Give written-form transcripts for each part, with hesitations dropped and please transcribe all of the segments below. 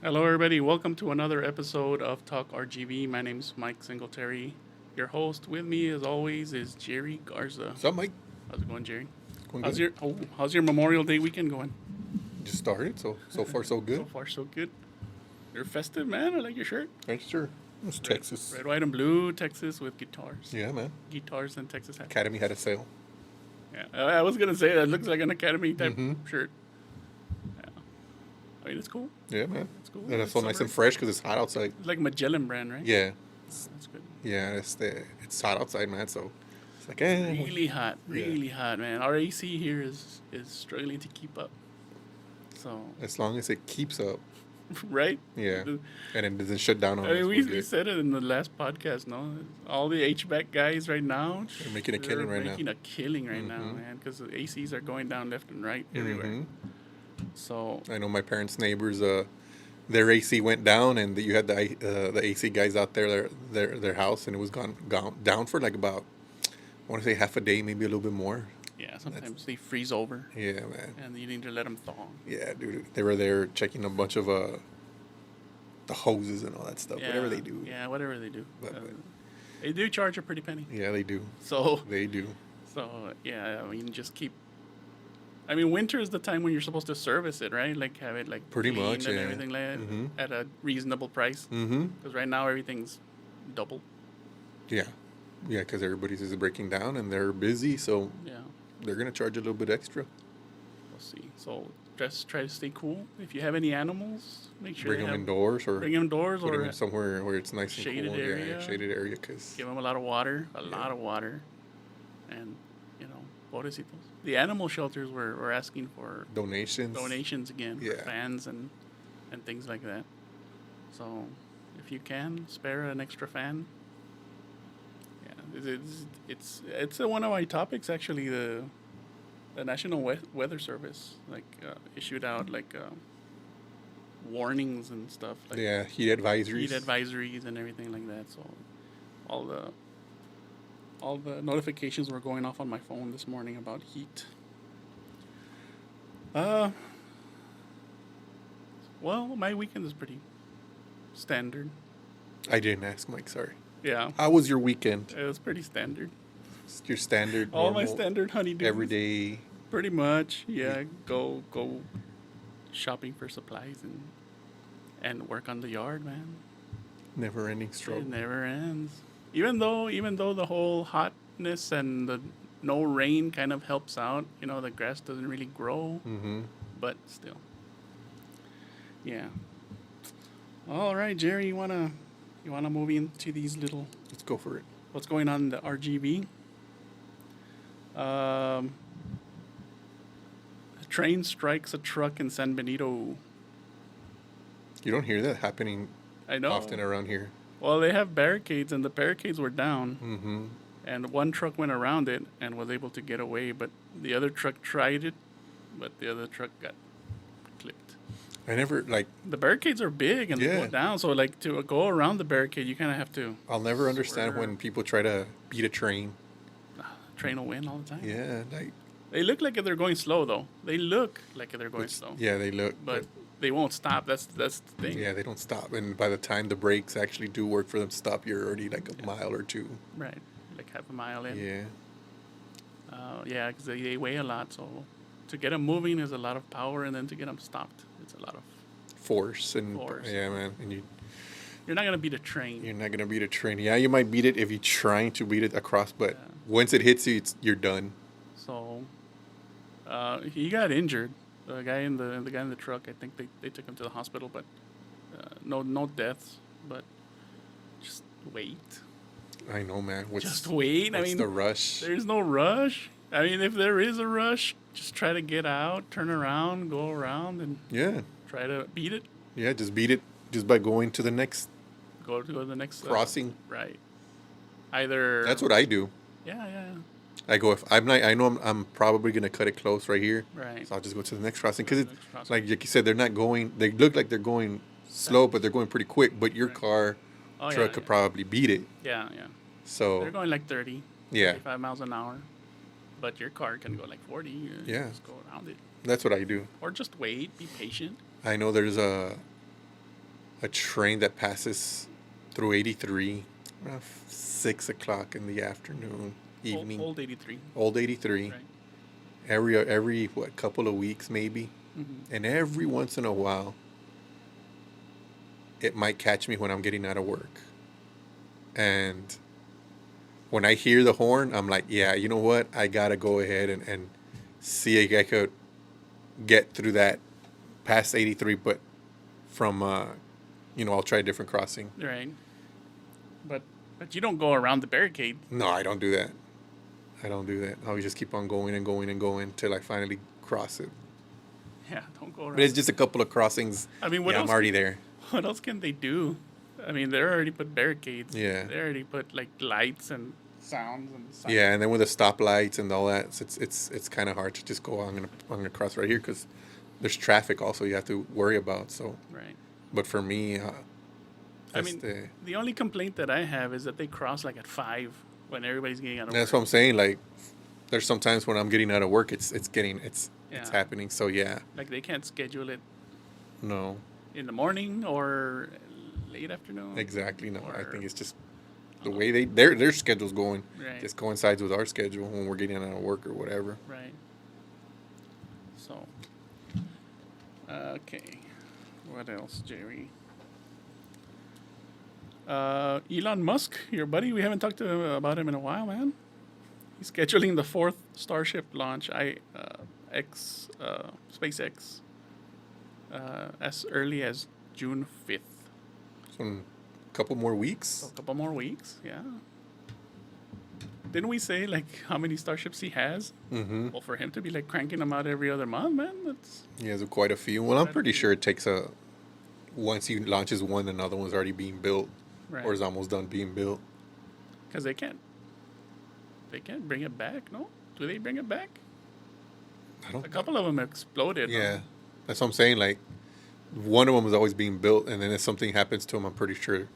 Hello, everybody. Welcome to another episode of Talk RGV. My name is Mike Singletary. Your host with me, as always, is Jerry Garza. What's up, Mike? How's it going, Jerry? Going How's good. your Memorial Day weekend going? Just started, so far so So good. far, so good. You're festive, man. I like your shirt. Thanks, sure. It's Texas. Red, white, and blue. Texas with guitars. Yeah, man. Guitars and Texas hats. Academy had a sale. Yeah, I was gonna say that looks like an Academy type shirt. Yeah, I mean it's cool. Yeah, man. It's cool. And it's so nice and fresh because it's hot outside. It's like Magellan brand, right? Yeah, That's good. yeah. It's hot outside, man. So it's like, eh. Really hot, really hot, man. Our AC here is struggling to keep up. So As long as it keeps up, right? yeah, and it doesn't shut down on I us. mean, we're we good. said it in the last podcast. No, all the HVAC guys right now They're making a killing right now. Making a killing right now, Mhm. man, because the ACs are going down left and right everywhere. Mhm. So I know my parents' neighbors. Their AC went down, and you had the AC guys out there, their house, and it was gone down for like about, I want to say half a day, maybe a little bit more. yeah, sometimes they freeze over, Yeah, man. and you need to let them thaw. Yeah, dude. They were there checking a bunch of the hoses and all that stuff. Whatever they do. Yeah, whatever they do. But- They do charge a pretty penny. Yeah, they do. So They do. yeah, I mean, just keep. I mean, winter is the time when you're supposed to service it, right? Like have it like Pretty cleaned much, and yeah. everything like that Mhm. at a reasonable price. Mm-hmm. Because right now everything's double. Yeah. Yeah, because everybody's just breaking down and they're busy, so Yeah, they're gonna charge a little bit extra. we'll see. So just try to stay cool. If you have any animals, make sure Bring they them have, indoors or bring them indoors put them or in somewhere where it's nice and shaded cool. area. Yeah, shaded area. Because give them a lot of water, lot of water, and pobrecitos. The animal shelters were asking for donations. again for Yeah. fans and things like that. So if you can spare an extra fan, yeah, it's one of my topics actually. The National Weather Service issued out warnings and stuff like Yeah, heat advisories. heat advisories and everything like that. So all the notifications were going off on my phone this morning about heat. Uh, well, my weekend is pretty standard. I didn't ask, Mike. Sorry. Yeah, How was your weekend? it was pretty standard. It's your standard, All my normal, standard honeydews. everyday. Pretty much, yeah. Go shopping for supplies and work on the yard, man. Never-ending It struggle. never ends. Even though the whole hotness and the no rain kind of helps out, the grass doesn't really grow, Mm-hmm. but still. Yeah. All right, Jerry, you wanna move into these little Let's go for it. what's going on in the RGV? Um, a train strikes a truck in San Benito. You don't hear that happening I know. often around here. Well, they have barricades, and the barricades were down. Mm-hmm. And one truck went around it and was able to get away, but the other truck tried it, but the other truck got clipped. I never The barricades are big and they go Yeah. down, so to go around the barricade, you kind of have to. I'll never understand Swerve. when people try to beat a train. Train will win all the time. Yeah, They look like they're going slow though. They look like they're going slow, yeah, they look, but they won't stop. That's the thing. yeah, they don't stop. And by the time the brakes actually do work for them to stop, you're already like a mile or two. Right, like half a mile in. Yeah, Yeah, because they weigh a lot, so to get them moving is a lot of power, and then to get them stopped, it's a lot of. force and Force. yeah, man. And You're not gonna beat a train. you're not gonna beat a train. Yeah, you might beat it if you're trying to beat it across, but Yeah. once it hits you, you're done. So, he got injured. The guy in the truck. I think they took him to the hospital, but no deaths. But just wait. I know, man. Just wait. I What's mean, the rush? there's no rush. I mean, if there is a rush, just try to get out, turn around, go around, and Yeah, try to beat it. yeah. Just beat it just by going to the next Go to the next crossing. Right. Either. That's what I do. Yeah. I go if I'm not. I know I'm probably gonna cut it close right here. Right. So I'll just go to the next crossing because it's Next crossing. like you said, they're not going. They look like they're going slow, but they're going pretty quick. But your Right. car Oh, truck yeah, could yeah. probably beat it. Yeah. So They're going like 30, yeah, 35 miles an hour. But your car can go like 40. You Yeah. Just go around it. that's what I do. Or just wait, be patient. I know there's a train that passes through 83 around 6 o'clock in the afternoon, evening. Old 83. Old 83. Right. Every what, couple of weeks maybe. Mm-hmm. And every once in a while, it might catch me when I'm getting out of work. And when I hear the horn, I'm like, yeah, you know what? I got to go ahead and see if I could get through that past 83, but from, I'll try a different crossing. Right. But you don't go around the barricade. No, I don't do that. I don't do that. I'll just keep on going and going and going till I finally cross it. Yeah, don't go around. But it's just a couple of crossings. I mean, what else I'm already there. What else can they do? I mean, they already put barricades. Yeah. They already put like lights and sounds and signs. Yeah, and then with the stoplights and all that, it's kind of hard to just go. I'm gonna cross right here because there's traffic also you have to worry about. So, Right. but for me, I mean, the only complaint that I have is that they cross like at 5 when everybody's getting out of that's work. what I'm saying. Like, there's sometimes when I'm getting out of work, it's Yeah. happening. So yeah, Like they can't schedule it no, in the morning or late afternoon. exactly no. I Or- think it's just the way their schedule's going. Right. Just coincides with our schedule when we're getting out of work or whatever. Right. So, okay. What else, Jerry? Elon Musk, your buddy. We haven't talked about him in a while, man. He's scheduling the 4th Starship launch, SpaceX, as early as June 5th. So in a couple more So weeks. a couple more weeks, yeah. Didn't we say like how many starships he has? Mm-hmm. Well, for him to be like cranking them out every other month, man, that's He has quite a few. Well, I'm pretty sure it takes once he launches one, another one's already being built right. or is almost done being built. Because they can't bring it back, no? Do they bring it back? I don't. A couple of them exploded. no? Yeah, that's what I'm saying. Like, one of them is always being built, and then if something happens to him, I'm pretty sure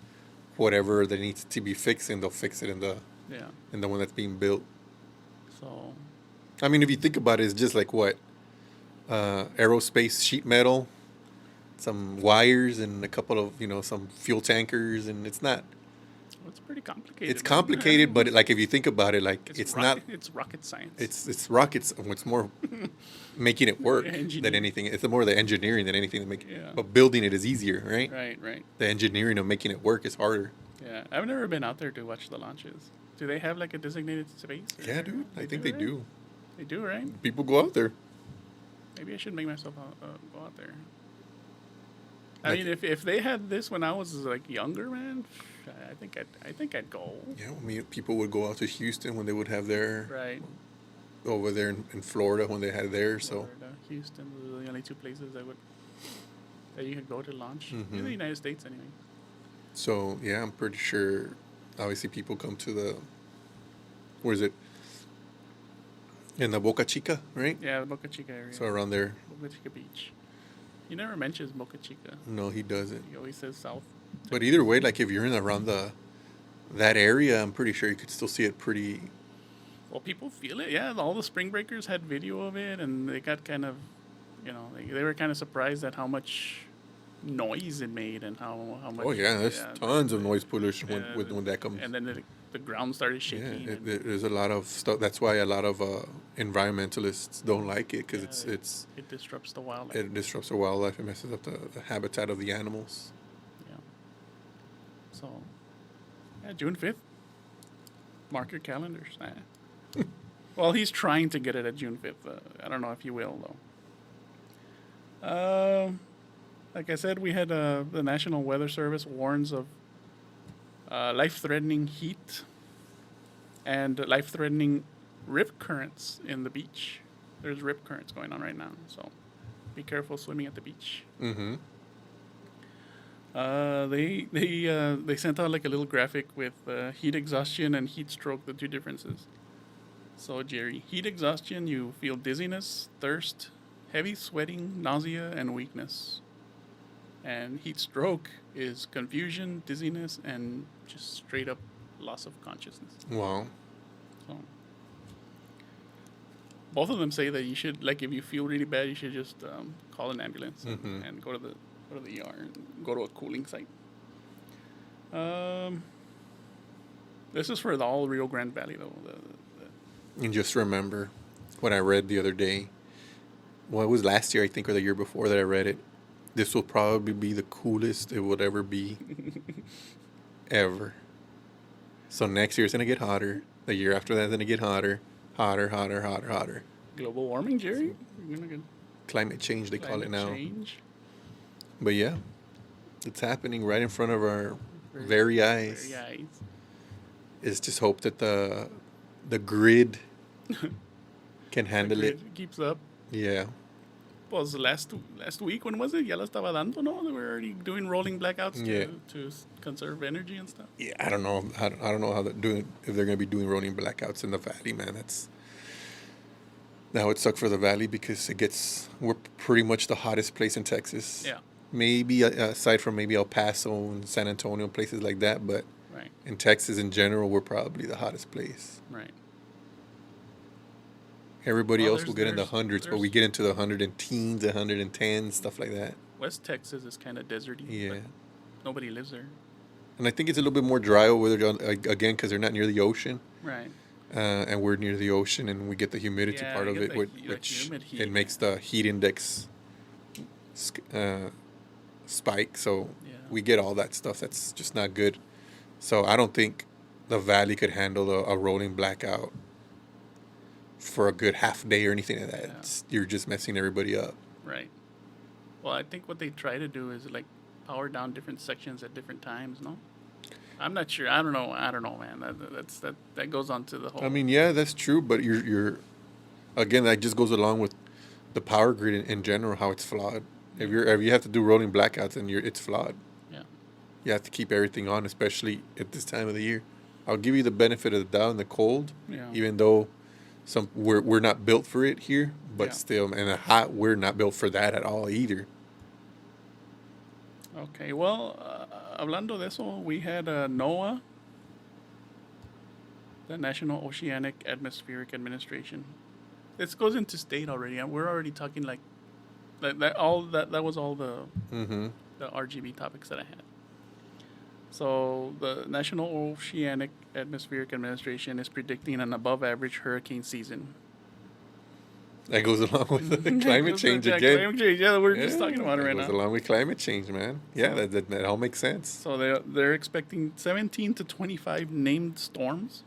whatever that needs to be fixing, they'll fix it in the Yeah. one that's being built. So I mean, if you think about it, it's just like what aerospace sheet metal, some wires, and a couple of some fuel tankers, and it's not. it's pretty complicated. It's man. complicated, but like if you think about it, like it's not. It's rocket science. It's rockets. It's more making it work than Engineering. anything. It's more the engineering than anything to make. Yeah. But building it is easier, right? right. The engineering of making it work is harder. Yeah, I've never been out there to watch the launches. Do they have like a designated space? Yeah, dude. I think they right? do. They do, right? People go out there. Maybe I should make myself go out there. I Like- mean, if they had this when I was like younger, man, I think I'd go. Yeah, I mean, people would go out to Houston when they would have their Right. over there in Florida when they had theirs. So Florida, Houston, those are the only 2 places that you could go to launch in Mhm. the United States, anyway. so yeah, I'm pretty sure. Obviously, people come to the. Where is it? In the Boca Chica, right? Yeah, the Boca Chica area. So around there. Boca Chica Beach. He never mentions Boca Chica. No, he doesn't. He always says South. But either way, like if you're in around that area, I'm pretty sure you could still see it pretty. Well, people feel it. Yeah, all the spring breakers had video of it, and they got kind of, they were kind of surprised at how much noise it made and how much. Oh yeah, there's tons of noise pollution yeah, when that comes. And then the ground started Yeah, shaking. and- there's a lot of stuff. That's why a lot of environmentalists don't like it because Yeah, it's it disrupts the wildlife. it disrupts the wildlife. It messes up the habitat of the animals. Yeah. So, yeah, June 5th. Mark your calendars. Well, he's trying to get it at June 5th. I don't know if he will, though. Like I said, we had the National Weather Service warns of life-threatening heat and life-threatening rip currents in the beach. There's rip currents going on right now, so be careful swimming at the beach. Mm-hmm. They sent out like a little graphic with heat exhaustion and heat stroke, the 2 differences. So Jerry, heat exhaustion, you feel dizziness, thirst, heavy sweating, nausea, and weakness. And heat stroke is confusion, dizziness, and just straight up loss of consciousness. Wow. So both of them say that you should, like, if you feel really bad, you should just call an ambulance Mhm. and go to the go to the ER and go to a cooling site. Um, this is for the all Rio Grande Valley though. And just remember what I read the other day. Well, it was last year, I think, or the year before that I read it. This will probably be the coolest it would ever be, ever. So next year it's gonna get hotter. The year after that, it's gonna get hotter, hotter. Global warming, Jerry. You're gonna get Climate change, they call it now. change. But yeah, it's happening right in front of our very eyes. Very eyes. It's just hope that the grid can handle The it. grid keeps up. Yeah. Was last week, when was it? Ya la estaba dando, no? They were already doing rolling blackouts Yeah. to conserve energy and stuff. Yeah, I don't know. I don't know how they're doing, if they're going to be doing rolling blackouts in the valley, man. That would suck for the valley because we're pretty much the hottest place in Texas. Yeah. Maybe aside from maybe El Paso and San Antonio, places like that, but Right. in Texas in general, we're probably the hottest place. Right. Everybody Well, else will get in the hundreds, but we get into the 110s, 110s, stuff like that. West Texas is kind of deserty. Yeah. But nobody lives there. And I think it's a little bit more dry over there, again, because they're not near the ocean. Right. And we're near the ocean, and we get the humidity Yeah, part you of get it, the which humid heat, it makes the heat index spike. So Yeah. we get all that stuff that's just not good. So I don't think the valley could handle a rolling blackout for a good half day or anything like that. Yeah. You're just messing everybody up. Right. Well, I think what they try to do is like power down different sections at different times. No, I'm not sure. I don't know, man. That goes on to the whole. I mean, yeah, that's true, but you're again, that just goes along with the power grid in general, how it's flawed. If you have to do rolling blackouts, then it's flawed. Yeah. You have to keep everything on, especially at this time of the year. I'll give you the benefit of the doubt in the cold, Yeah. even though we're not built for it here, but Yeah. still, and the hot, we're not built for that at all either. Okay. Well, hablando de eso, we had NOAA, the National Oceanic Atmospheric Administration. This goes into state already, and we're already talking like that was all the Mm-hmm. the RGV topics that I had. So the National Oceanic Atmospheric Administration is predicting an above-average hurricane season. That goes along with the climate change Yeah, again. Climate change. Yeah, we're just talking about it that right goes now. along with climate change, man. Yeah, that all makes sense. So they're expecting 17 to 25 named storms.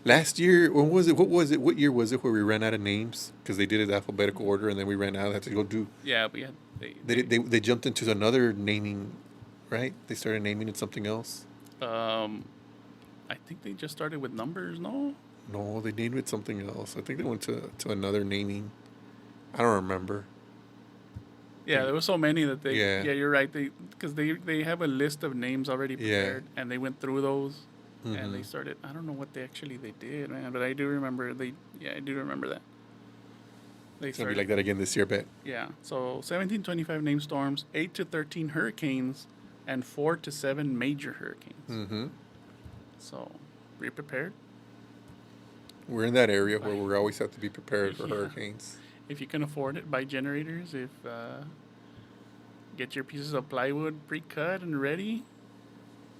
Last year, when was it? What was it? What year was it where we ran out of names because they did it alphabetical order and then we ran out? Had to go do. Yeah, we had They jumped into another naming, right? They started naming it something else. I think they just started with numbers. No. No, they named it something else. I think they went to another naming. I don't remember. Yeah, there were so many that they. Yeah. Yeah, you're right. Because they have a list of names already prepared, and they went through those, and they Mhm. started. I don't know what they did, man, but I do remember I do remember that. They It's gonna be started. like that again this year, bet. Yeah. So 1725 named storms, 8 to 13 hurricanes, and 4 to 7 major hurricanes. Mm-hmm. So, be prepared. We're in that area where we always have to be prepared for Yeah. hurricanes. If you can afford it, buy generators. Get your pieces of plywood pre-cut and ready.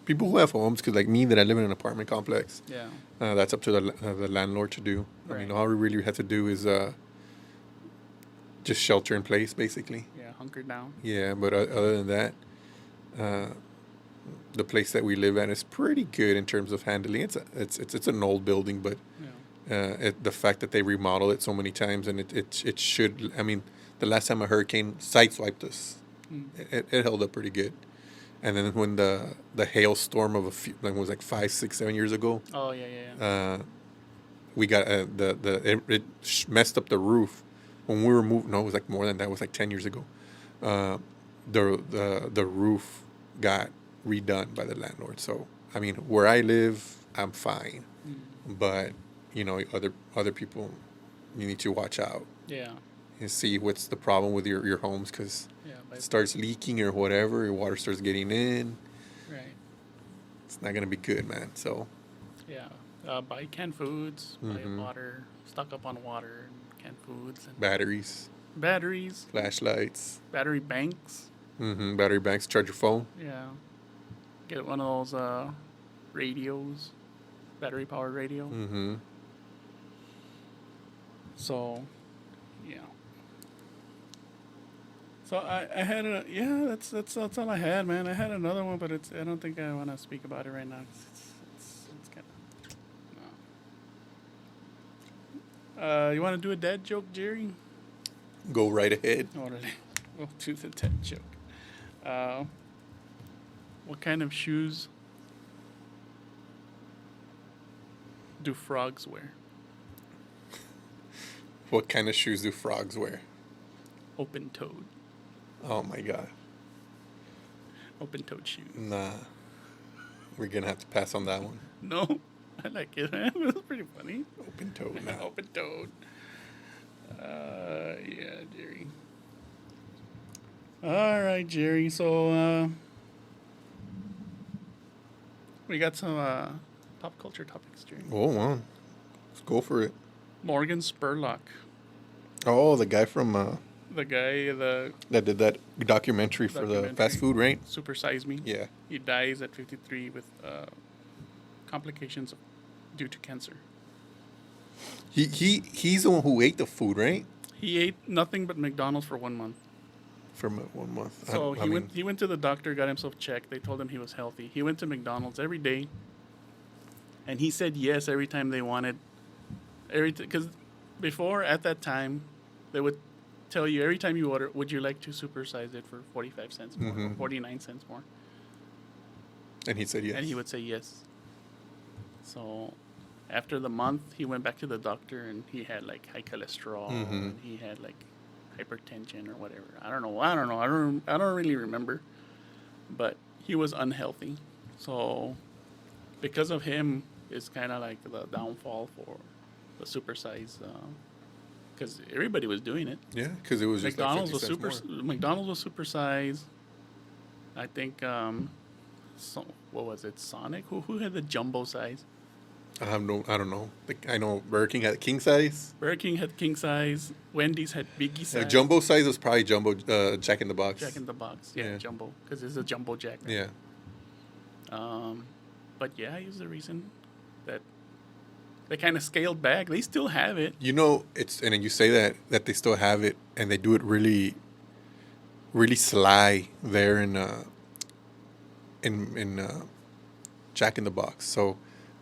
People who have homes, because like me, that I live in an apartment complex, Yeah. that's up to the landlord to do. I mean, Right. all we really have to do is just shelter in place, basically. Yeah, hunker down. Yeah, but other than that, the place that we live at is pretty good in terms of handling. It's an old building, but Yeah. the fact that they remodel it so many times and it should. I mean, the last time a hurricane sideswiped us, Mm. it held up pretty good. And then when the hailstorm of was like 5, 6, 7 years ago, Oh yeah, yeah. we got it messed up the roof when we were moving. No, it was like more than that. It was like 10 years ago. The roof got redone by the landlord. So I mean, where I live, I'm fine, but you know, other people, you need to watch out Yeah. and see what's the problem with your homes, because Yeah. it starts leaking or whatever, your water starts getting in. Right. It's not gonna be good, man. So Yeah. Buy canned foods. Mhm. Buy water. Stock up on water and canned foods and batteries, batteries. flashlights. Battery banks. Mm-hmm. Battery banks, charge your phone. Yeah. Get one of those radios, battery powered radio. Mm-hmm. So, yeah. So I had a yeah that's all I had, man. I had another one, but I don't think I want to speak about it right now. It's kind of you want to do a dad joke, Jerry? Go right ahead. Or we'll do the dad joke. What kind of shoes do frogs wear? What kind of shoes do frogs wear? Open-toed. Oh my god. Open-toed shoes. Nah. We're gonna have to pass on that one. No, I like it, man. It was pretty funny. Open toed. Nah. Open-toed. Yeah, Jerry. All right, Jerry. So, we got some pop culture topics, Jerry. Oh wow. Let's go for it. Morgan Spurlock, Oh, the guy from the guy, that did that documentary for the Documentary. fast food, right? Super Size Me. Yeah. He dies at 53 with complications due to cancer. He's the one who ate the food, right? He ate nothing but McDonald's for 1 month. For 1 month. So he went to the doctor, got himself checked. They told him he was healthy. He went to McDonald's every day, and he said yes every time they wanted. Because before, at that time, they would tell you every time you order, would you like to supersize it for 45 cents more, or 49 cents more? And he said yes. And he would say yes. So after the month, he went back to the doctor, and he had like high cholesterol, and he had like hypertension or whatever. I don't know. I don't really remember. But he was unhealthy. So because of him, it's kind of like the downfall for the supersize. Because everybody was doing it. Yeah, because it was just McDonald's like 50 was cents more. McDonald's was supersize. I think what was it? Sonic? Who had the jumbo size? I don't know. I know Burger King had king size. Burger King had king size. Wendy's had biggie size. Jumbo size was probably jumbo Jack in the Box. Jack in the Box. Yeah, Yeah. jumbo. Because it's a jumbo Jack. Right? Yeah. But yeah, he's the reason that they kind of scaled back. They still have it. You know, and then you say that they still have it, and they do it really, really sly there in Jack in the Box. So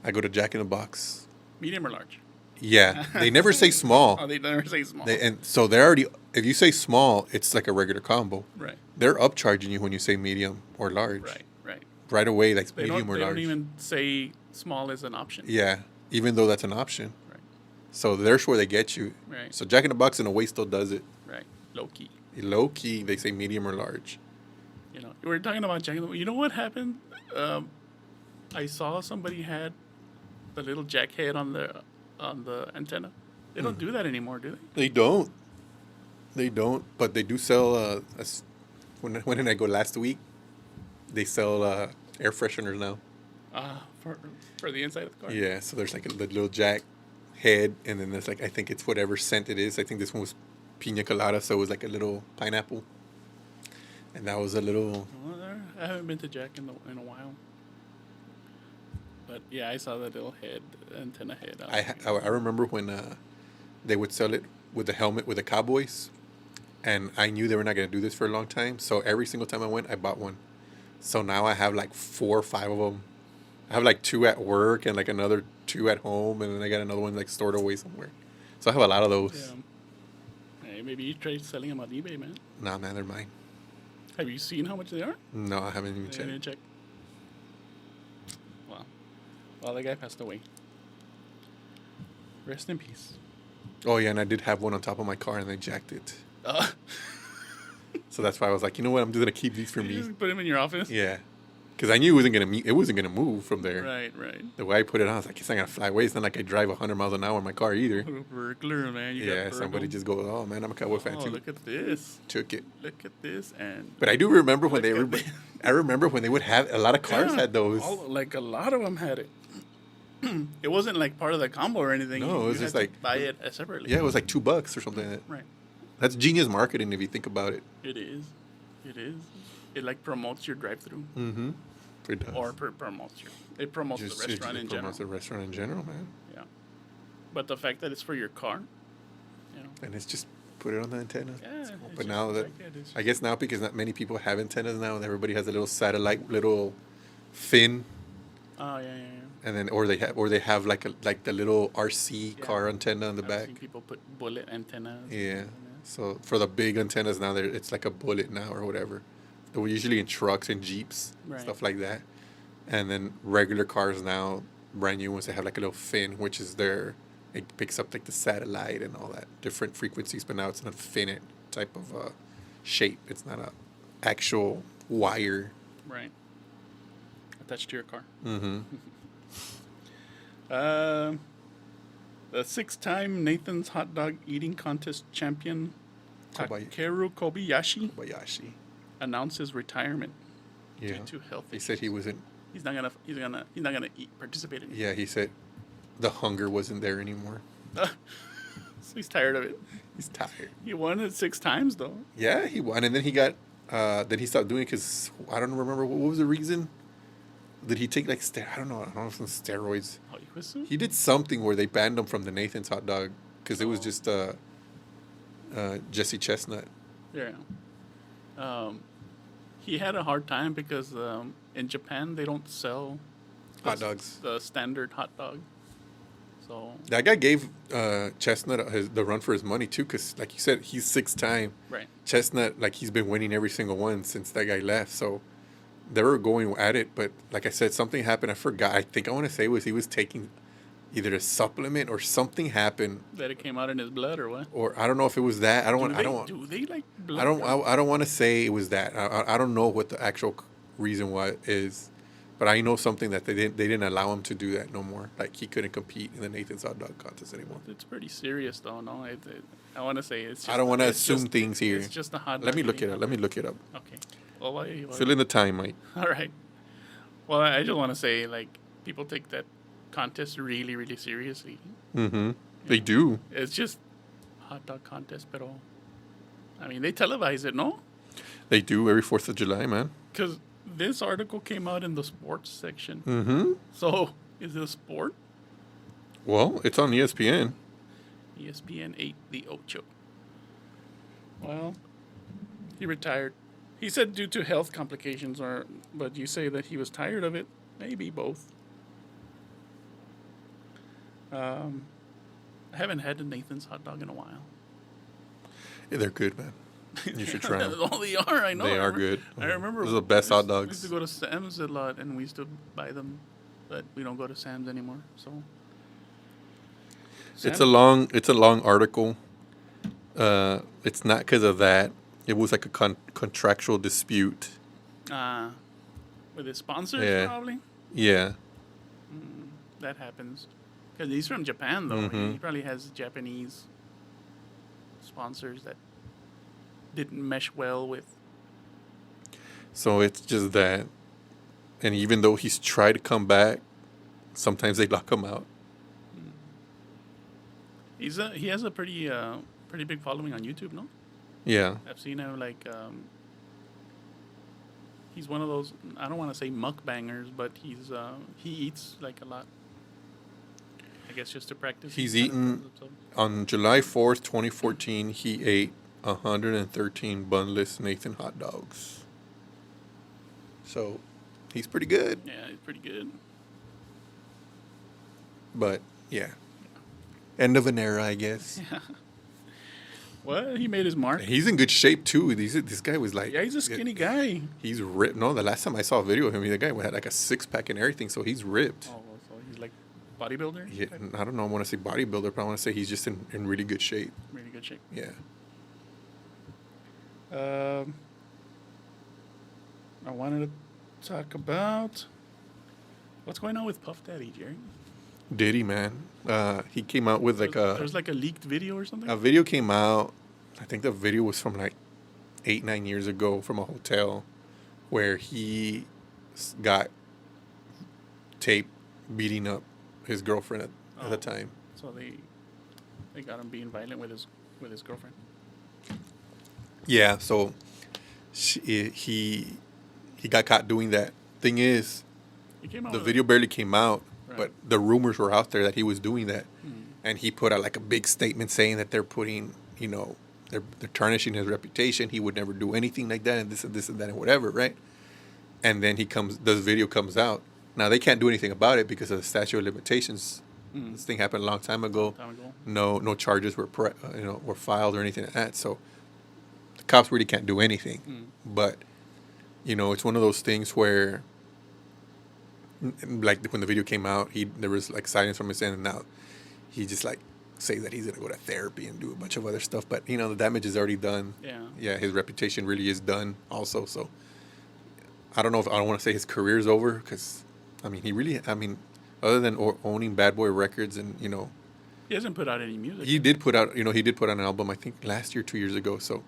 I go to Jack in the Box. Medium or large? Yeah, they never say small. Oh, they never say small. And so they're already. If you say small, it's like a regular combo. Right. They're upcharging you when you say medium or large. Right. Right away, that's They medium or don't large. even say small is an option. Yeah, even though that's an option. Right. So there's where they get you. Right. So Jack in the Box in a way still does it. Right. Low key. Low key, they say medium or large. You know, we're talking about Jack. You know what happened? I saw somebody had the little jack head on the antenna. They don't do that anymore, do they? They don't. They don't. But they do sell. When did I go last week? They sell air fresheners now. For the inside of the car. Yeah. So there's like a little jack head, and then there's like I think it's whatever scent it is. I think this one was pina colada, so it was like a little pineapple. And that was a little. Well, I haven't been to Jack in a while. But yeah, I saw the little antenna head. I remember when they would sell it with the helmet with the cowboys, and I knew they were not going to do this for a long time. So every single time I went, I bought one. So now I have like 4 or 5 of them. I have like 2 at work and like another 2 at home, and then I got another one like stored away somewhere. So I have a lot of those. Yeah. Hey, maybe you try selling them on eBay, man. Nah, man, they're mine. Have you seen how much they are? No, I haven't even I didn't checked. check. Well, the guy passed away. Rest in peace. Oh yeah, and I did have one on top of my car, and they jacked it. So that's why I was like, you know what? I'm just gonna keep these for You me. just put him in your office? Yeah, because I knew it wasn't gonna move from there. Right. The way I put it on, I was like, it's not gonna fly away. It's not like I drive 100 miles an hour in my car either. Burglar, man. You Yeah, got somebody burgled. just goes, oh man, I'm a cowboy fan Oh, too. look at this. Took it. Look at this. And But I do remember when Look at this. I remember when they would have a lot of cars Yeah, had those. like a lot of them had it. It wasn't like part of the combo or anything. No, it was You just had to like- buy it separately. Yeah, it was like $2 or something like that. Right. That's genius marketing if you think about it. It is. It is. It like promotes your drive-through, Mm-hmm. It does. or promotes your. It promotes the restaurant in general. promotes the restaurant in general, man. Yeah, but the fact that it's for your car, you know. And it's just put it on the antenna. Yeah, it's But just now that like that, it's I guess now because not many people have antennas now, and everybody has a little satellite little fin, Oh yeah, yeah, yeah. and then or they have like the little RC Yeah. car antenna on the I've back. seen people put bullet antennas. and Yeah. stuff like So for the big antennas now, it's like a bullet now or whatever. They were usually in trucks and jeeps, Right. stuff like that. And then regular cars now, brand new ones, they have like a little fin, which is it picks up like the satellite and all that different frequencies. But now it's an finite type of shape. It's not a actual wire. that. Right. Attached to your car. Mm-hmm. The 6-time Nathan's Hot Dog Eating Contest champion Takeru Kobayashi Kobayashi. announced his retirement Yeah. due to health He issues. said he wasn't. He's not gonna participate anymore. Yeah, he said the hunger wasn't there anymore. So he's tired of it. He's tired. He won it 6 times though. Yeah, he won, and then he got. Then he stopped doing it because I don't remember what was the reason. Did he take like I don't know some steroids? Oh, he was so- He did something where they banned him from the Nathan's hot dog because it was just Jesse Chestnut. Yeah. He had a hard time because in Japan they don't sell Hot dogs. the standard hot dog. So That guy gave Chestnut the run for his money too, because like you said, he's 6-time. right. Chestnut, like he's been winning every single one since that guy left. So they were going at it, but like I said, something happened. I forgot. I think I want to say he was taking either a supplement or something happened, That it came out in his blood or what? or I don't know if it was that. I don't want. Do they like blood? I don't want to say it was that. I don't know what the actual reason why is, but I know something that they didn't allow him to do that no more. Like he couldn't compete in the Nathan's hot dog contest anymore. It's pretty serious though. No, I want to say it's. Just, I don't want to it's assume just- things here. It's just a hot. Let me dog look it eating up. Let me look it up. Okay. Well, why? Fill in the time, Mike. All right. Well, I just want to say like people take that contest really, really seriously. Mm-hmm. They do. It's just hot dog contest, but I mean they televise it, no? They do every 4th of July, man. Because this article came out in the sports section. Mm-hmm. So is it a sport? Well, it's on ESPN. ESPN 8, the Ocho. Well, he retired. He said due to health complications, but you say that he was tired of it. Maybe both. I haven't had a Nathan's hot dog in a while. Yeah, they're good, man. You should try them. Oh, they are. I know. They I are remember- good. I remember. Those are the best hot We dogs. used to go to Sam's a lot, and we used to buy them, but we don't go to Sam's anymore. So. It's a long article. It's not because of that. It was like a contractual dispute. With his sponsors, Yeah. probably. Yeah. That happens. Because he's from Japan, though. Mhm. He probably has Japanese sponsors that didn't mesh well with. So it's just that. And even though he's tried to come back, sometimes they lock him out. He has a pretty big following on YouTube, no? Yeah. I've seen him like he's one of those, I don't want to say mukbangers, but he eats like a lot. I guess just to practice. He's He kind of eaten- does it, so- On July 4th, 2014, he ate 113 bunless Nathan hot dogs. So he's pretty good. Yeah, he's pretty good. But yeah. End of an era, I guess. Well, he made his mark. He's in good shape too. This guy was like, Yeah, he's a skinny guy. He's ripped. No, the last time I saw a video of him, the guy had like a 6-pack and everything. So he's ripped. Oh, so he's like bodybuilder. Yeah, I don't know. I want to say bodybuilder, but I want to say he's just in really good shape. Really good shape. Yeah. I wanted to talk about what's going on with Puff Daddy, Jerry. Diddy, man. He came out with like There's like a leaked video or something. a video came out. I think the video was from like 8-9 years ago from a hotel where he got tape beating up his girlfriend at the time. So they got him being violent with his girlfriend. Yeah, so he got caught doing that. Thing is, He came out the with video barely came out, Right. but the rumors were out there that he was doing that, Hmm. and he put out like a big statement saying that they're putting, they're tarnishing his reputation. He would never do anything like that, and this and that and whatever, right? And then the video comes out. Now they can't do anything about it because of the statute of limitations. Hmm. This thing happened a long time ago. Time ago. No charges were were filed or anything like that. So the cops really can't do anything. But it's one of those things where, like when the video came out, there was like silence from his end, and now he just like say that he's gonna go to therapy and do a bunch of other stuff. But the damage is already done. Yeah. His reputation really is done also. So I don't want to say his career's over because other than owning Bad Boy Records and He hasn't put out any music. he did put out an album I think last year, 2 years ago. So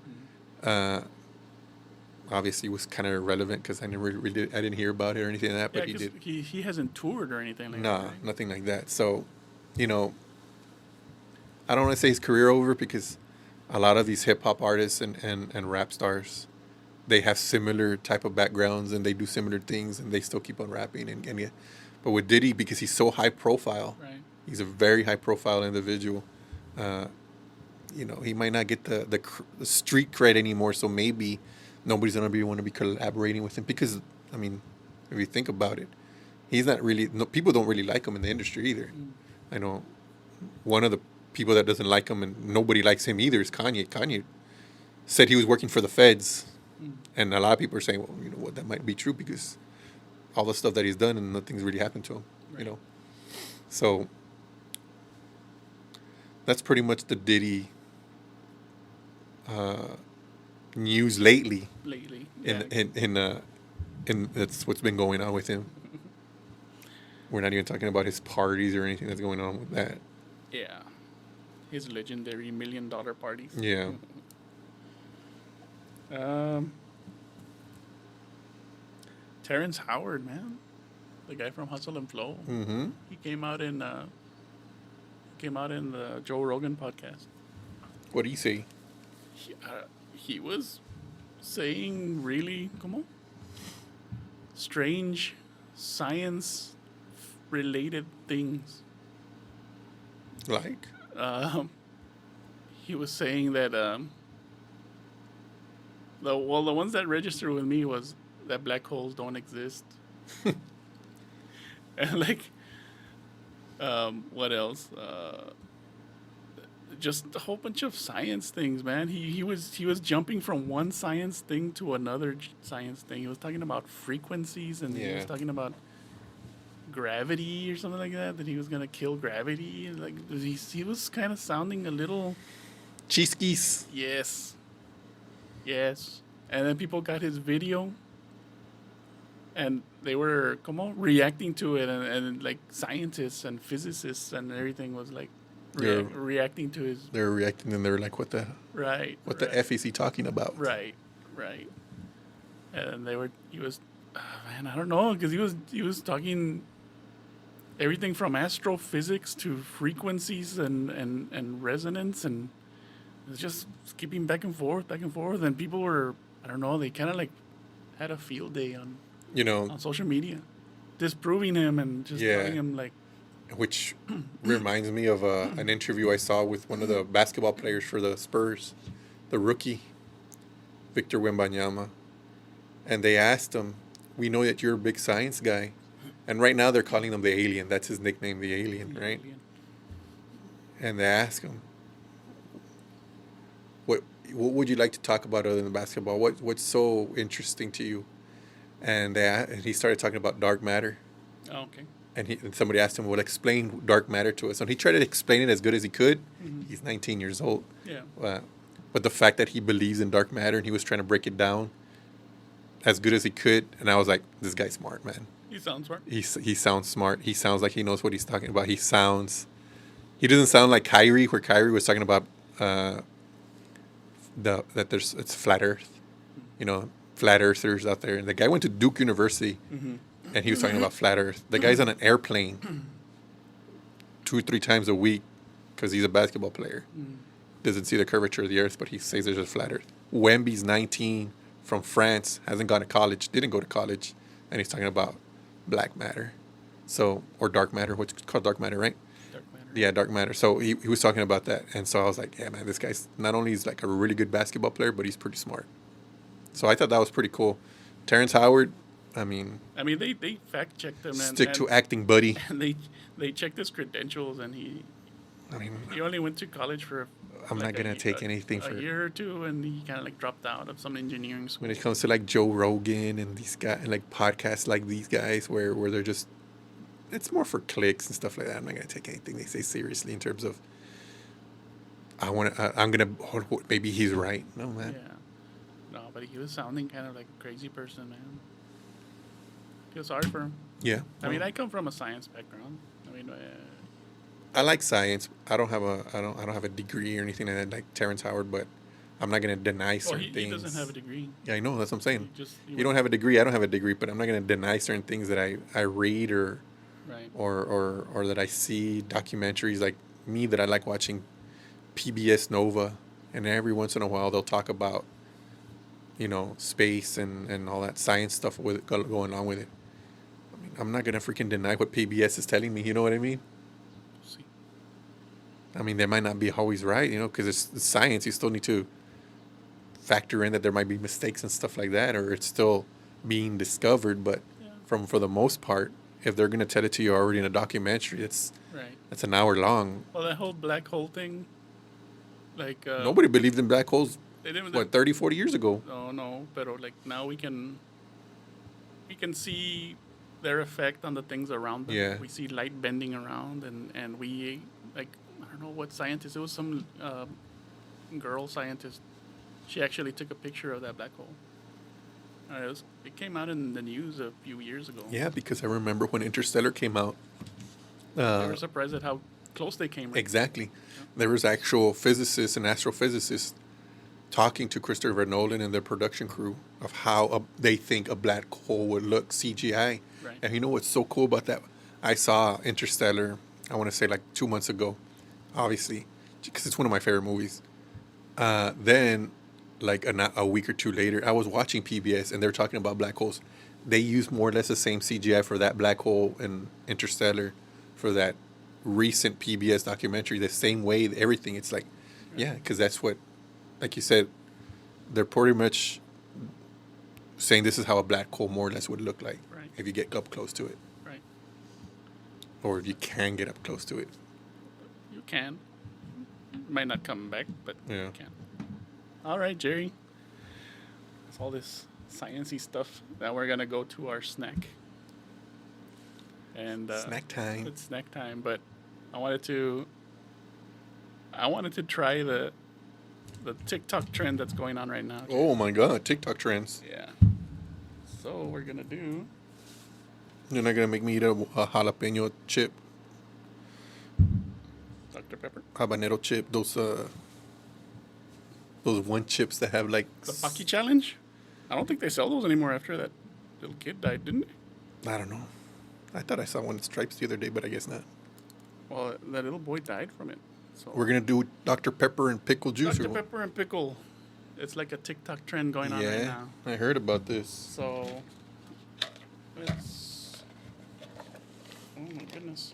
obviously it was kind of irrelevant because I didn't hear about it or anything like that. But Yeah, he did. He hasn't toured or anything like that. Nah, Right? nothing like that. So, I don't want to say his career over because a lot of these hip hop artists and rap stars, they have similar type of backgrounds and they do similar things and they still keep on rapping and yeah. But with Diddy, because he's so high profile, Right. he's a very high profile individual. He might not get the street cred anymore. So maybe nobody's gonna want to be collaborating with him because if you think about it, he's not really. No, people don't really like him in the industry either. I know one of the people that doesn't like him and nobody likes him either is Kanye. Kanye said he was working for the feds, and a lot of people are saying, well, that might be true because all the stuff that he's done and nothing's really happened to him. Right. So that's pretty much the Diddy news lately. Yeah. In that's what's been going on with him. We're not even talking about his parties or anything that's going on with that. Yeah. His legendary $1 million parties. Yeah. Terrence Howard, man, the guy from Hustle and Flow. Mm-hmm. He came out in the Joe Rogan podcast. What do you say? He was saying really, strange science related things. Like? He was saying that the ones that registered with me was that black holes don't exist. And what else? Just a whole bunch of science things, man. He was jumping from one science thing to another science thing. He was talking about frequencies and he was talking about gravity or something like that. That he was gonna kill gravity. Like he was kind of sounding a little. Cheeskies. Yes. And then people got his video. And they were reacting to it, and like scientists and physicists and everything was like reacting to his. They're reacting and they're like, "What the? Right. What the f is he talking about?" Right. And he was, man, I don't know, because he was talking everything from astrophysics to frequencies and resonance, and it was just skipping back and forth, and people were, I don't know, they kind of like had a field day on social media, disproving him and just telling him like. Which reminds me of an interview I saw with one of the basketball players for the Spurs, the rookie, Victor Wembanyama. And they asked him, "We know that you're a big science guy." And right now they're calling him the Alien. That's his nickname, the Alien, right? And they ask him, what would you like to talk about other than basketball? What's so interesting to you? And he started talking about dark matter. Oh, okay. And somebody asked him, "Well, explain dark matter to us." And he tried to explain it as good as he could. Mm-hmm. He's 19 years old. Yeah. But the fact that he believes in dark matter and he was trying to break it down as good as he could, and I was like, this guy's smart, man. He sounds smart. He sounds smart. He sounds like he knows what he's talking about. He doesn't sound like Kyrie, where Kyrie was talking about it's flat Earth, flat earthers out there. And the guy went to Duke University, and he was talking about flat Earth. The guy's on an airplane 2 or 3 times a week because he's a basketball player. Doesn't see the curvature of the Earth, but he says there's a flat Earth. Wemby's 19, from France, hasn't gone to college, didn't go to college, and he's talking about black matter, so or dark matter, what's called dark matter, right? Dark matter. Yeah, dark matter. So he was talking about that, and so I was like, yeah, man, this guy's not only is like a really good basketball player, but he's pretty smart. So I thought that was pretty cool. Terrence Howard, I mean, they fact checked him stick to acting, buddy. and they checked his credentials, and he I only went to college for. I'm not gonna take anything a for year or two, and he kind of like dropped out of some engineering school. when it comes to like Joe Rogan and these guys, and like podcasts like these guys, where they're just, it's more for clicks and stuff like that. I'm not gonna take anything they say seriously in terms of. I'm gonna. Maybe he's right. No, man. Yeah, no, but he was sounding kind of like a crazy person, man. Feel sorry for him. Yeah. I mean, I come from a science background. I mean, I like science. I don't have a degree or anything like that, like Terrence Howard, but I'm not gonna deny certain he things. doesn't have a degree. Yeah, I know. That's what I'm saying. You You don't have a degree. I don't have a degree, but I'm not gonna deny certain things that I read or right. or that I see documentaries like me that I like watching PBS Nova, and every once in a while they'll talk about, space and all that science stuff with it, going on with it. I mean, I'm not gonna freaking deny what PBS is telling me. You know what I mean? See. I mean, they might not be always right, because it's science. You still need to factor in that there might be mistakes and stuff like that, or it's still being discovered. But Yeah. for the most part, if they're gonna tell it to you already in a documentary, Right. that's an hour long. Well, that whole black hole thing, like Nobody believed in black holes. they didn't. 30, 40 years ago? No, but like now we can see their effect on the things around them. Yeah. We see light bending around, and we like I don't know what scientist. It was some girl scientist. She actually took a picture of that black hole. It came out in the news a few years ago. Yeah, because I remember when Interstellar came out. They were surprised at how close they came. Right? Exactly. There was actual physicists and astrophysicists talking to Christopher Nolan and their production crew of how they think a black hole would look CGI. Right. And you know what's so cool about that? I saw Interstellar, I want to say like 2 months ago, obviously, because it's one of my favorite movies. Then, like a week or two later, I was watching PBS and they were talking about black holes. They used more or less the same CGI for that black hole in Interstellar, for that recent PBS documentary, the same way, everything. It's like, yeah, because that's what, like you said, they're pretty much saying this is how a black hole more or less would look like Right. if you get up close to it, Right. or if you can get up close to it. You can. Might not come back, but Yeah. you can. All right, Jerry. That's all this sciencey stuff. Now we're gonna go to our snack. And Snack time. It's snack time, but I wanted to try the TikTok trend that's going on right now. Oh my God, TikTok trends. Yeah. So we're gonna do. You're not gonna make me eat a jalapeno chip, Dr. Pepper. habanero chip. Those one chips that have like. The Pocky Challenge? I don't think they sell those anymore after that little kid died, didn't they? I don't know. I thought I saw one at Stripes the other day, but I guess not. Well, that little boy died from it. So We're gonna do Dr. Pepper and pickle juice. Dr. Pepper and pickle. It's like a TikTok trend going on right now. I heard about this. So it's oh my goodness.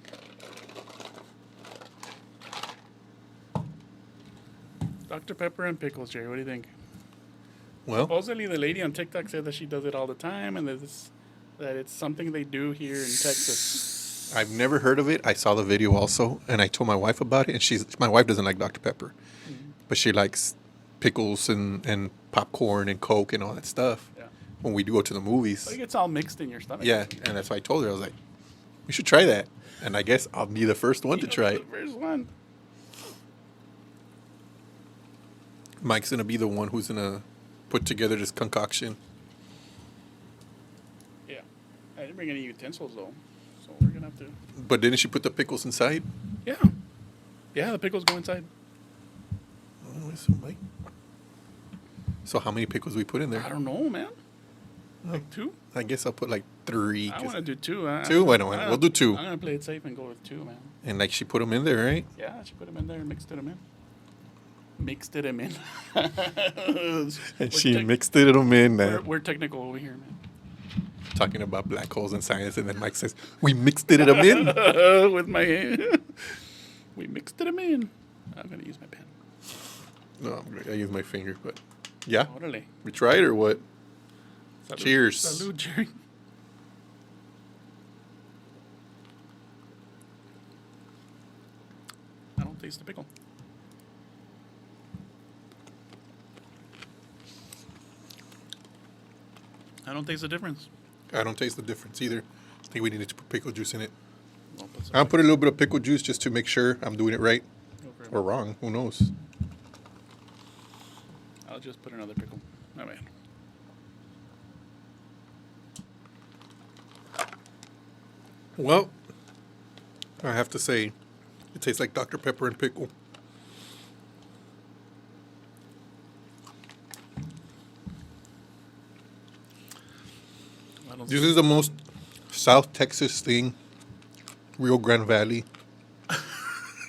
Dr. Pepper and pickles, Jerry. What do you think? Well, Supposedly, the lady on TikTok said that she does it all the time, and that it's something they do here in Texas. I've never heard of it. I saw the video also, and I told my wife about it, and my wife doesn't like Dr. Pepper, but she likes pickles and popcorn and Coke and all that stuff. Yeah. When we do go to the movies. But it gets all mixed in your stomach. Yeah, and that's why I told her. I was like, we should try that. And I guess I'll be the first one to try it. First one. Mike's going to be the one who's going to put together this concoction. Yeah. I didn't bring any utensils, though. So we're going to have to... But didn't she put the pickles inside? Yeah. Yeah, the pickles go inside. Oh, Mike. So how many pickles we put in there? I don't know, man. Like 2? I guess I'll put like 3. I want to do 2. Two? Why don't we? We'll do 2. I'm going to play it safe and go with 2, man. And like she put them in there, right? Yeah, she put them in there and mixed them in. mixed it in. And she mixed it in, man. We're technical over here, man. Talking about black holes and science, and then Mike says, "We mixed it in." With my hand. We mixed it in. I'm gonna use my pen. No, I use my finger, but yeah. Orale. We tried or what? Salud. Cheers. Salud, Jerry. I don't taste the pickle. I don't taste the difference. I don't taste the difference either. I think we needed to put pickle juice in it. Put I'll put a little bit of pickle juice just to make sure I'm doing it right over or wrong. Who knows? I'll just put another pickle. Oh, man. Well, I have to say, it tastes like Dr. Pepper and pickle. This is the most South Texas thing, Rio Grande Valley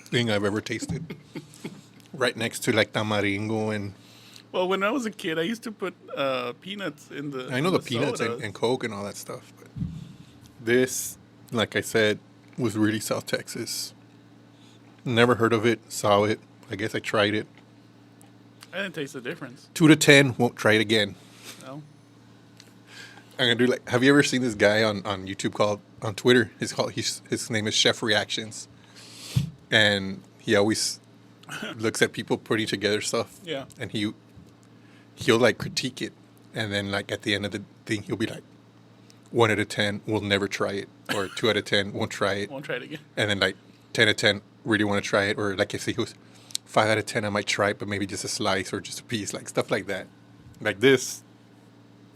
thing I've ever tasted. Right next to like Tamaringo and... Well, when I was a kid, I used to put peanuts in the... I know the peanuts and Coke and all that stuff. But this, like I said, was really South Texas. Never heard of it, saw it. I guess I tried it. I didn't taste the difference. 2 to 10, won't try it again. No. I'm gonna do like. Have you ever seen this guy on YouTube on Twitter? His name is Chef Reactions, and he always looks at people putting together stuff. Yeah. And he'll like critique it, and then like at the end of the thing, he'll be like, 1 out of 10, we'll never try it, or 2 out of 10, won't try it. Won't try it again. And then like 10 out of 10, really want to try it, or like if he goes 5 out of 10, I might try it, but maybe just a slice or just a piece, like stuff like that. Like this.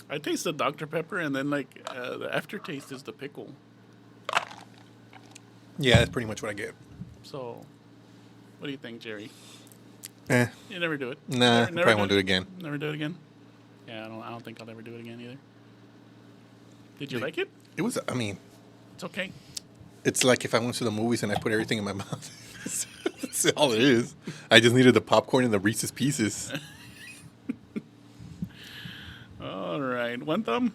I taste the Dr. Pepper, and then like the aftertaste is the pickle. Yeah, that's pretty much what I get. So, what do you think, Jerry? Eh. You never do it. Nah, never probably won't do it again. Never do it again. Yeah, I don't think I'll ever do it again either. Did you like it? It was. I mean, it's okay. It's like if I went to the movies and I put everything in my mouth. That's all it is. I just needed the popcorn and the Reese's Pieces. All right, one thumb.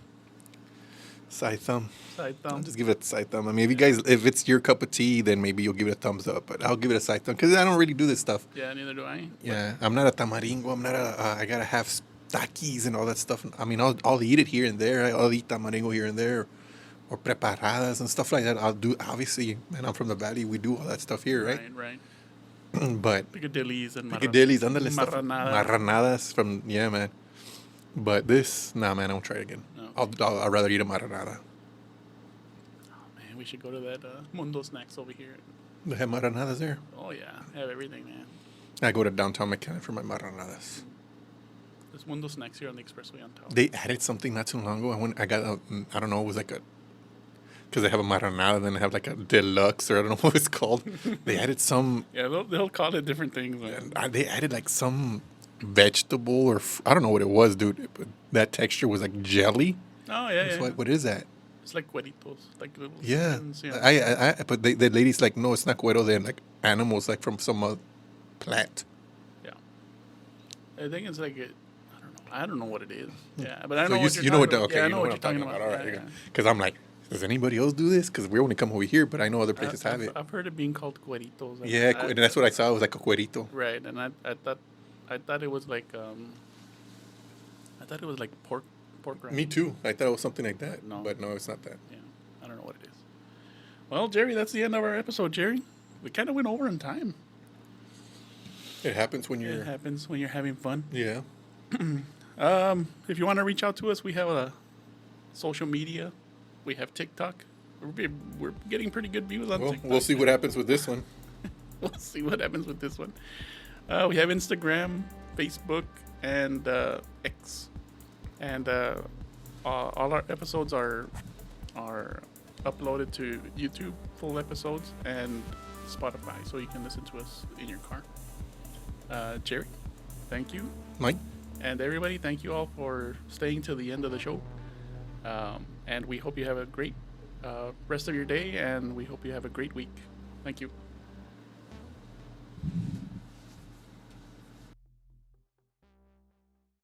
Side thumb. Side thumb. I'll just give it a side thumb. I mean, if it's your cup of tea, then maybe you'll give it a thumbs up. But I'll give it a side thumb because I don't really do this stuff. Yeah, neither do I. Yeah, I'm not a tamaringo. I'm not I gotta have takis and all that stuff. I mean, I'll eat it here and there. I'll eat tamaringo here and there, or preparadas and stuff like that. I'll do, obviously, man, I'm from the valley. We do all that stuff here, right? Right. But Piccadilly's and ándale, stuff. Marranadas. Marranadas from, yeah, man. But this, nah, man, I won't try it again. No. I'd rather eat a marranada. Oh, man, we should go to that Mundo Snacks over here. They have marranadas there. Oh, yeah. Have everything, man. I go to downtown McKenna for my marranadas. There's Mundo Snacks here on the expressway on top. They added something not too long ago. I got I don't know, it was like because they have a marinada, then they have like a deluxe, or I don't know what it's called. They added some. Yeah, they'll call it different things. They added like some vegetable or I don't know what it was, dude. But that texture was like jelly. Oh yeah, yeah. What is that? It's like cueritos, like little yeah. skins, yeah. But the ladies like, no, it's not cuero. They're like animals, like from some plant. Yeah, I think it's like I don't know what it is. Yeah, but I know what you're talking about. Okay, I know what you're talking about. All right, because I'm like, does anybody else do this? Because we only come over here, but I know other places have it. I've heard it being called cueritos. Yeah, and that's what I saw. It was like a cuerito. Right, and I thought it was like pork rind. Me too. I thought it was something like that. No. But no, it's not that. Yeah, I don't know what it is. Well, Jerry, that's the end of our episode, Jerry. We kind of went over in time. It happens when you're... It happens when you're having fun. Yeah. If you want to reach out to us, we have a social media. We have TikTok. We're getting pretty good views on TikTok. We'll see what happens with this one. We'll see what happens with this one. We have Instagram, Facebook, and X. And all our episodes are uploaded to YouTube, full episodes, and Spotify, so you can listen to us in your car. Jerry, thank you. Mike. And everybody, thank you all for staying till the end of the show. And we hope you have a great rest of your day, and we hope you have a great week. Thank you.